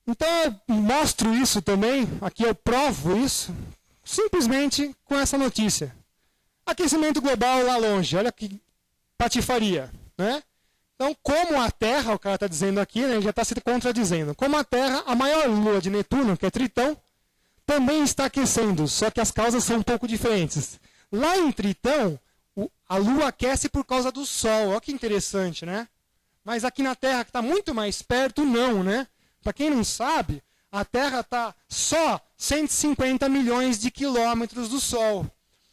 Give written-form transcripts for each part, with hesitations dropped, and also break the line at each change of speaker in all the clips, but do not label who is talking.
Então eu mostro isso também, aqui eu provo isso, simplesmente com essa notícia. Aquecimento global lá longe, olha que patifaria, né? Então, como a Terra, o cara está dizendo aqui, né, ele já está se contradizendo, como a Terra, a maior lua de Netuno, que é Tritão, também está aquecendo, só que as causas são um pouco diferentes. Lá em Tritão, a Lua aquece por causa do Sol, olha que interessante, né? Mas aqui na Terra, que está muito mais perto, não, né? Para quem não sabe, a Terra está só 150 milhões de quilômetros do Sol.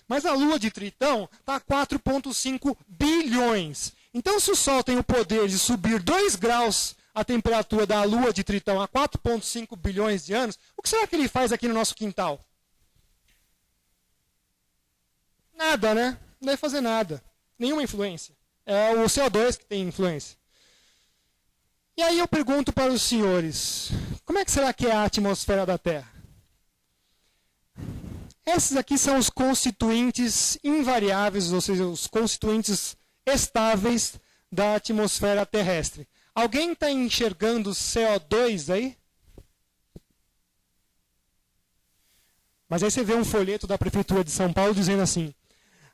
Mas a Lua de Tritão está a 4,5 bilhões. Então, se o Sol tem o poder de subir 2 graus a temperatura da Lua de Tritão há 4,5 bilhões de anos, o que será que ele faz aqui no nosso quintal? Nada, né? Não deve fazer nada. Nenhuma influência. É o CO2 que tem influência. E aí eu pergunto para os senhores, como é que será que é a atmosfera da Terra? Esses aqui são os constituintes invariáveis, ou seja, os constituintes estáveis da atmosfera terrestre. Alguém está enxergando CO2 aí? Mas aí você vê um folheto da Prefeitura de São Paulo dizendo assim,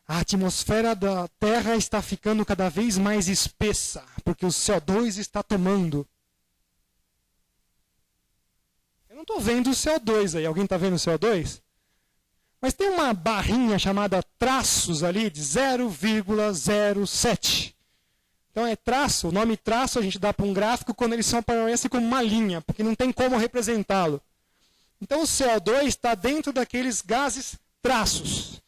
a atmosfera da Terra está ficando cada vez mais espessa, porque o CO2 está tomando. Eu não estou vendo o CO2 aí. Alguém está vendo o CO2? Mas tem uma barrinha chamada traços ali de 0,07. Então é traço, o nome traço a gente dá para um gráfico quando eles só aparecem como uma linha, porque não tem como representá-lo. Então o CO2 está dentro daqueles gases traços.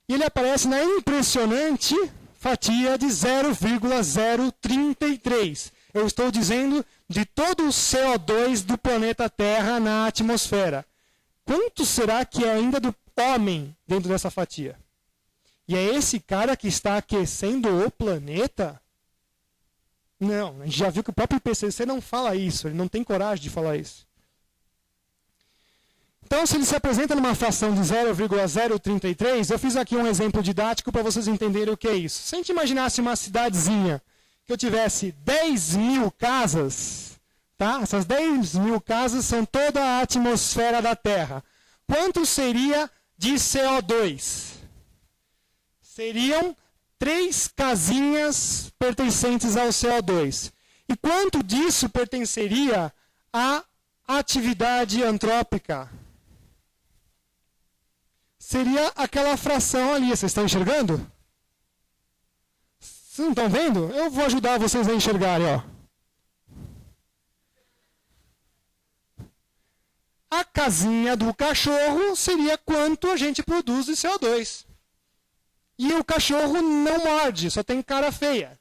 E ele aparece na impressionante fatia de 0,033. Eu estou dizendo de todo o CO2 do planeta Terra na atmosfera. Quanto será que é ainda do homem dentro dessa fatia? E é esse cara que está aquecendo o planeta? Não, a gente já viu que o próprio IPCC não fala isso, ele não tem coragem de falar isso. Então, se ele se apresenta numa fração de 0,033, eu fiz aqui um exemplo didático para vocês entenderem o que é isso. Se a gente imaginasse uma cidadezinha que eu tivesse 10 mil casas, tá? Essas 10 mil casas são toda a atmosfera da Terra. Quanto seria de CO2? Seriam 3 casinhas pertencentes ao CO2. E quanto disso pertenceria à atividade antrópica? Seria aquela fração ali. Vocês estão enxergando? Vocês não estão vendo? Eu vou ajudar vocês a enxergarem, ó. A casinha do cachorro seria quanto a gente produz de CO2. E o cachorro não morde, só tem cara feia.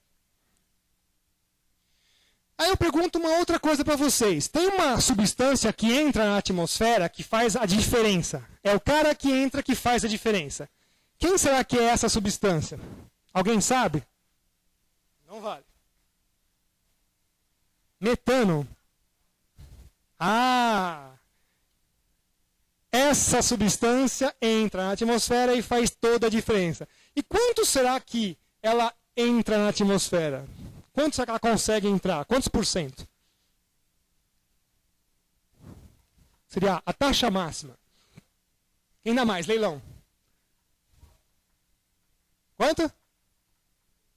Aí eu pergunto uma outra coisa para vocês. Tem uma substância que entra na atmosfera que faz a diferença. É o cara que entra que faz a diferença. Quem será que é essa substância? Alguém sabe? Não vale. Metano. Ah! Essa substância entra na atmosfera e faz toda a diferença. E quanto será que ela entra na atmosfera? Quanto será que ela consegue entrar? Quantos por cento? Seria a taxa máxima. Quem dá mais? Leilão. Quanto?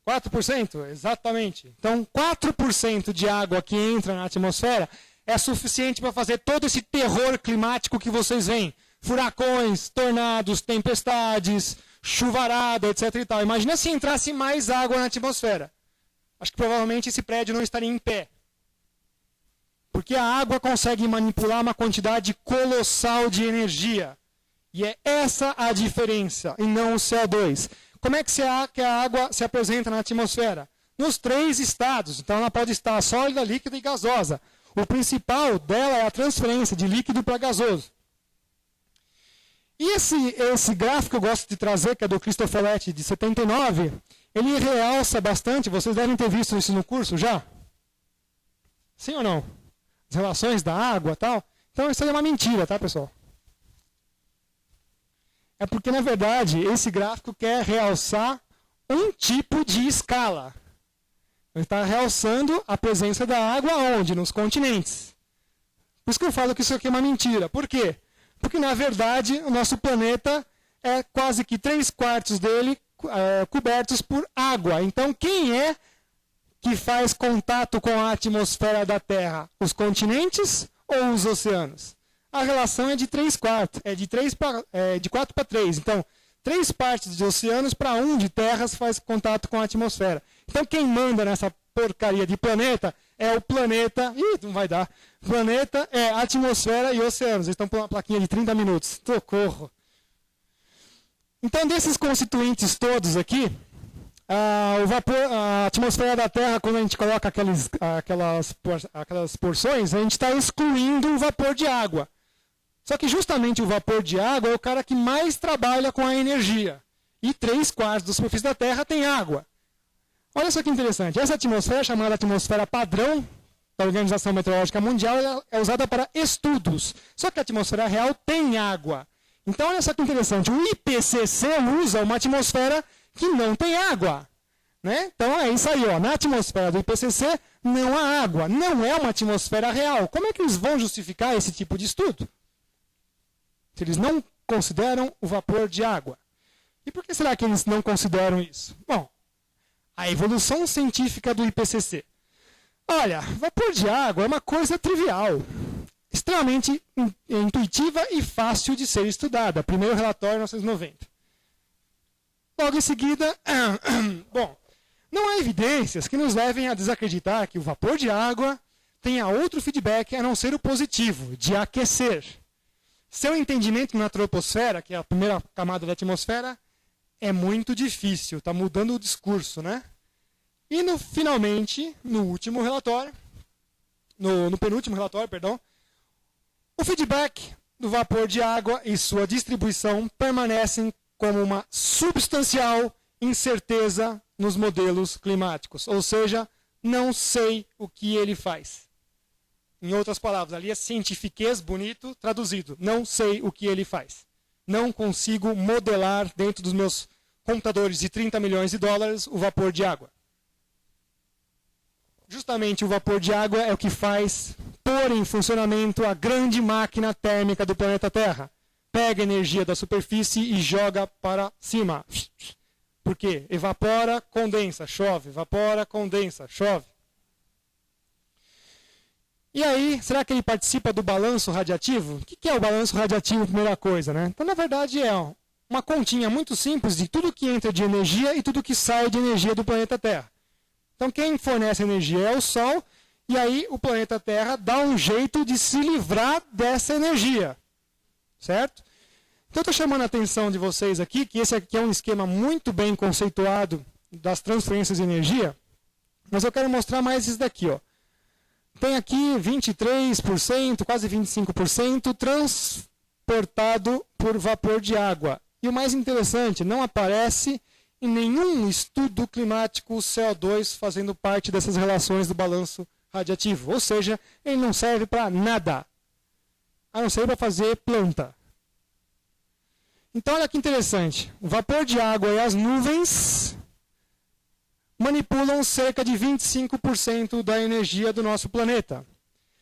4%? Exatamente. Então, 4% de água que entra na atmosfera é suficiente para fazer todo esse terror climático que vocês veem. Furacões, tornados, tempestades, chuvarada, etc. e tal. Imagina se entrasse mais água na atmosfera. Acho que provavelmente esse prédio não estaria em pé. Porque a água consegue manipular uma quantidade colossal de energia. E é essa a diferença, e não o CO2. Como é que a água se apresenta na atmosfera? Nos 3 estados. Então ela pode estar sólida, líquida e gasosa. O principal dela é a transferência de líquido para gasoso. E esse gráfico que eu gosto de trazer, que é do Cristoforetti, de 79, ele realça bastante, vocês devem ter visto isso no curso já? Sim ou não? As relações da água e tal. Então isso aí é uma mentira, tá, pessoal? É porque, na verdade, esse gráfico quer realçar um tipo de escala. Ele está realçando a presença da água onde? Nos continentes. Por isso que eu falo que isso aqui é uma mentira. Por quê? Porque, na verdade, o nosso planeta é quase que 3/4 dele cobertos por água. Então, quem é que faz contato com a atmosfera da Terra? Os continentes ou os oceanos? A relação é de 3/4, de 4 para 3. Então, 3 partes de oceanos para 1 de terras faz contato com a atmosfera. Então, quem manda nessa porcaria de planeta é o planeta... Ih, não vai dar. Planeta é atmosfera e oceanos. Eles estão com uma plaquinha de 30 minutos. Socorro. Então, desses constituintes todos aqui, o vapor, a atmosfera da Terra, quando a gente coloca aquelas porções, a gente está excluindo o vapor de água. Só que justamente o vapor de água é o cara que mais trabalha com a energia. E 3/4 da superfície da Terra tem água. Olha só que interessante. Essa atmosfera, chamada atmosfera padrão da Organização Meteorológica Mundial, ela é usada para estudos. Só que a atmosfera real tem água. Então, olha só que interessante. O IPCC usa uma atmosfera que não tem água. Né? Então, é isso aí. Ó. Na atmosfera do IPCC, não há água. Não é uma atmosfera real. Como é que eles vão justificar esse tipo de estudo? Se eles não consideram o vapor de água. E por que será que eles não consideram isso? Bom, a evolução científica do IPCC. Olha, vapor de água é uma coisa trivial, extremamente intuitiva e fácil de ser estudada. Primeiro relatório, 1990. Logo em seguida, bom, não há evidências que nos levem a desacreditar que o vapor de água tenha outro feedback a não ser o positivo, de aquecer. Seu entendimento na troposfera, que é a primeira camada da atmosfera, é muito difícil, está mudando o discurso, né? E finalmente, no último relatório, no penúltimo relatório, perdão, o feedback do vapor de água e sua distribuição permanecem como uma substancial incerteza nos modelos climáticos. Ou seja, não sei o que ele faz. Em outras palavras, ali é cientifiquez bonito traduzido. Não sei o que ele faz. Não consigo modelar dentro dos meus computadores de 30 milhões de dólares o vapor de água. Justamente o vapor de água é o que faz pôr em funcionamento a grande máquina térmica do planeta Terra. Pega energia da superfície e joga para cima. Por quê? Evapora, condensa, chove. Evapora, condensa, chove. E aí, será que ele participa do balanço radiativo? O que é o balanço radiativo, primeira coisa, né? Então, na verdade, é uma continha muito simples de tudo que entra de energia e tudo que sai de energia do planeta Terra. Então, quem fornece energia é o Sol, e aí o planeta Terra dá um jeito de se livrar dessa energia. Certo? Então, eu estou chamando a atenção de vocês aqui, que esse aqui é um esquema muito bem conceituado das transferências de energia, mas eu quero mostrar mais isso daqui, ó. Tem aqui 23%, quase 25% transportado por vapor de água. E o mais interessante, não aparece em nenhum estudo climático o CO2 fazendo parte dessas relações do balanço radiativo. Ou seja, ele não serve para nada, a não ser para fazer planta. Então, olha que interessante. O vapor de água e as nuvens manipulam cerca de 25% da energia do nosso planeta.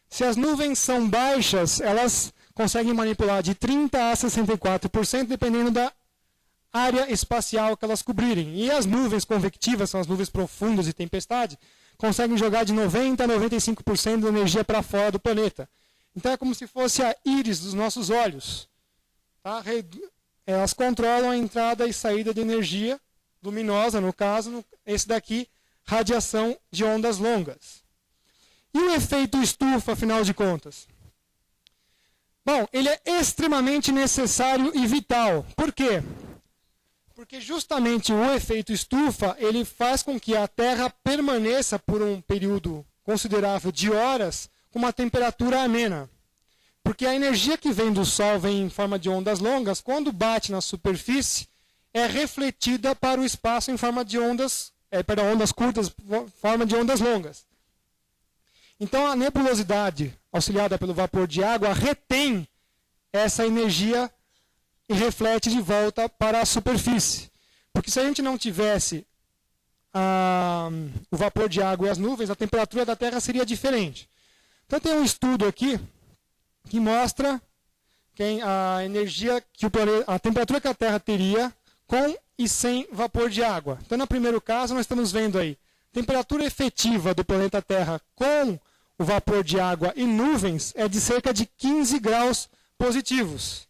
Se as nuvens são baixas, elas conseguem manipular de 30% a 64%, dependendo da área espacial que elas cobrirem. E as nuvens convectivas, são as nuvens profundas de tempestade, conseguem jogar de 90% a 95% da energia para fora do planeta. Então é como se fosse a íris dos nossos olhos. Tá? Elas controlam a entrada e saída de energia luminosa, no caso, esse daqui, radiação de ondas longas. E o efeito estufa, afinal de contas? Bom, ele é extremamente necessário e vital. Por quê? Porque justamente o efeito estufa, ele faz com que a Terra permaneça por um período considerável de horas com uma temperatura amena. Porque a energia que vem do Sol vem em forma de ondas longas, quando bate na superfície, é refletida para o espaço em forma de ondas curtas, forma de ondas longas. Então a nebulosidade, auxiliada pelo vapor de água, retém essa energia e reflete de volta para a superfície. Porque se a gente não tivesse o vapor de água e as nuvens, a temperatura da Terra seria diferente. Então tem um estudo aqui, que mostra a energia que a temperatura que a Terra teria com e sem vapor de água. Então, no primeiro caso, nós estamos vendo aí temperatura efetiva do planeta Terra com o vapor de água e nuvens é de cerca de 15 graus positivos.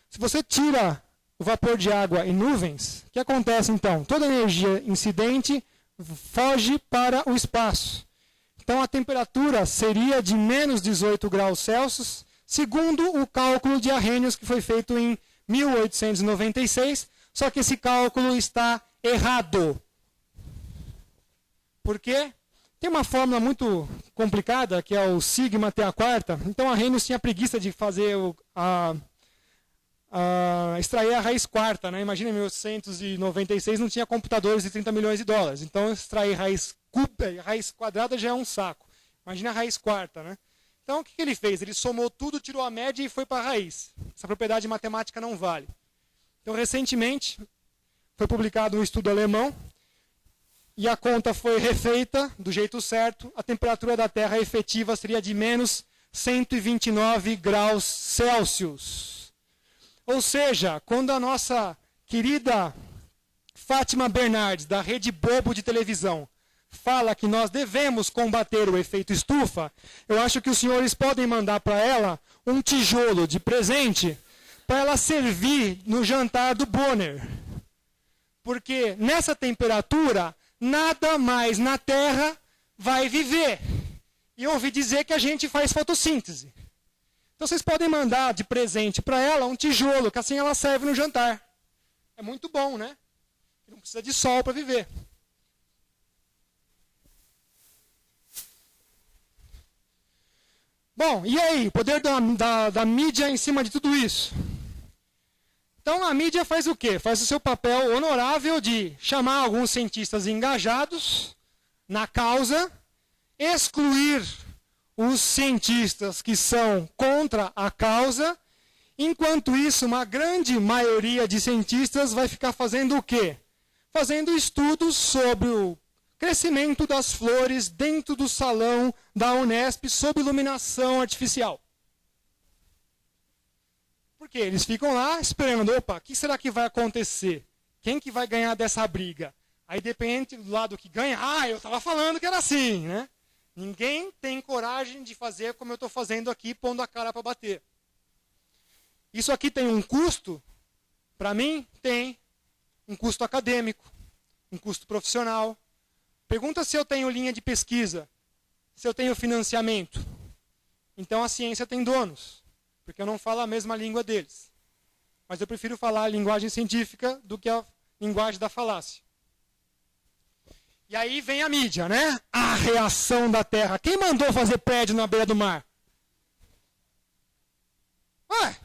Se você tira o vapor de água e nuvens, o que acontece então? Toda a energia incidente foge para o espaço. Então a temperatura seria de menos 18 graus Celsius, segundo o cálculo de Arrhenius que foi feito em 1896, só que esse cálculo está errado. Por quê? Tem uma fórmula muito complicada, que é o sigma T a quarta. Então Arrhenius tinha preguiça de fazer extrair a raiz quarta, né? Imagina, em 1896 não tinha computadores de 30 milhões de dólares. Então, extrair raiz quadrada já é um saco. Imagina a raiz quarta, né? Então, o que ele fez? Ele somou tudo, tirou a média e foi para a raiz. Essa propriedade matemática não vale. Então, recentemente, foi publicado um estudo alemão e a conta foi refeita do jeito certo. A temperatura da Terra efetiva seria de menos 129 graus Celsius. Ou seja, quando a nossa querida Fátima Bernardes, da Rede Bobo de televisão, fala que nós devemos combater o efeito estufa, eu acho que os senhores podem mandar para ela um tijolo de presente para ela servir no jantar do Bonner. Porque nessa temperatura, nada mais na Terra vai viver. E eu ouvi dizer que a gente faz fotossíntese. Então vocês podem mandar de presente para ela um tijolo, que assim ela serve no jantar. É muito bom, né? Não precisa de sol para viver. Bom, e aí? O poder da mídia em cima de tudo isso? Então a mídia faz o quê? Faz o seu papel honorável de chamar alguns cientistas engajados na causa, excluir os cientistas que são contra a causa. Enquanto isso, uma grande maioria de cientistas vai ficar fazendo o quê? Fazendo estudos sobre o crescimento das flores dentro do salão da Unesp sob iluminação artificial. Porque eles ficam lá esperando, opa, o que será que vai acontecer? Quem que vai ganhar dessa briga? Aí depende do lado que ganha, eu estava falando que era assim, né? Ninguém tem coragem de fazer como eu estou fazendo aqui, pondo a cara para bater. Isso aqui tem um custo? Para mim, tem. Um custo acadêmico, um custo profissional. Pergunta se eu tenho linha de pesquisa, se eu tenho financiamento. Então a ciência tem donos, porque eu não falo a mesma língua deles. Mas eu prefiro falar a linguagem científica do que a linguagem da falácia. E aí vem a mídia, né? A reação da Terra. Quem mandou fazer prédio na beira do mar? Ué,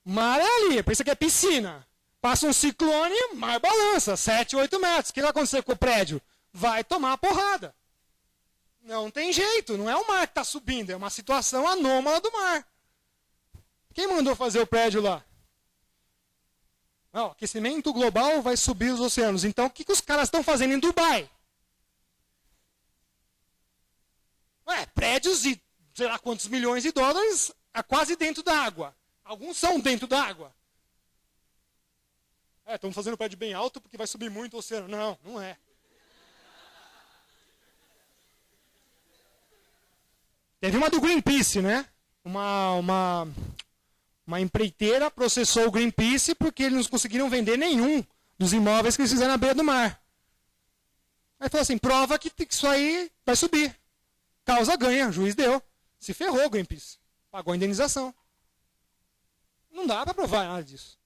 mar é ali, por isso que é piscina. Passa um ciclone, mar balança, 7, 8 metros. O que vai acontecer com o prédio? Vai tomar porrada. Não tem jeito, não é o mar que está subindo, é uma situação anômala do mar. Quem mandou fazer o prédio lá? Não, aquecimento global vai subir os oceanos. Então, o que os caras estão fazendo em Dubai? Prédios de sei lá quantos milhões de dólares quase dentro da água. Alguns são dentro da água. Estamos fazendo um prédio bem alto porque vai subir muito o oceano. Não, não é. Teve uma do Greenpeace, né? Uma empreiteira processou o Greenpeace porque eles não conseguiram vender nenhum dos imóveis que eles fizeram na beira do mar. Aí falou assim, prova que isso aí vai subir. Causa ganha, o juiz deu. Se ferrou o Greenpeace. Pagou a indenização. Não dá para provar nada disso.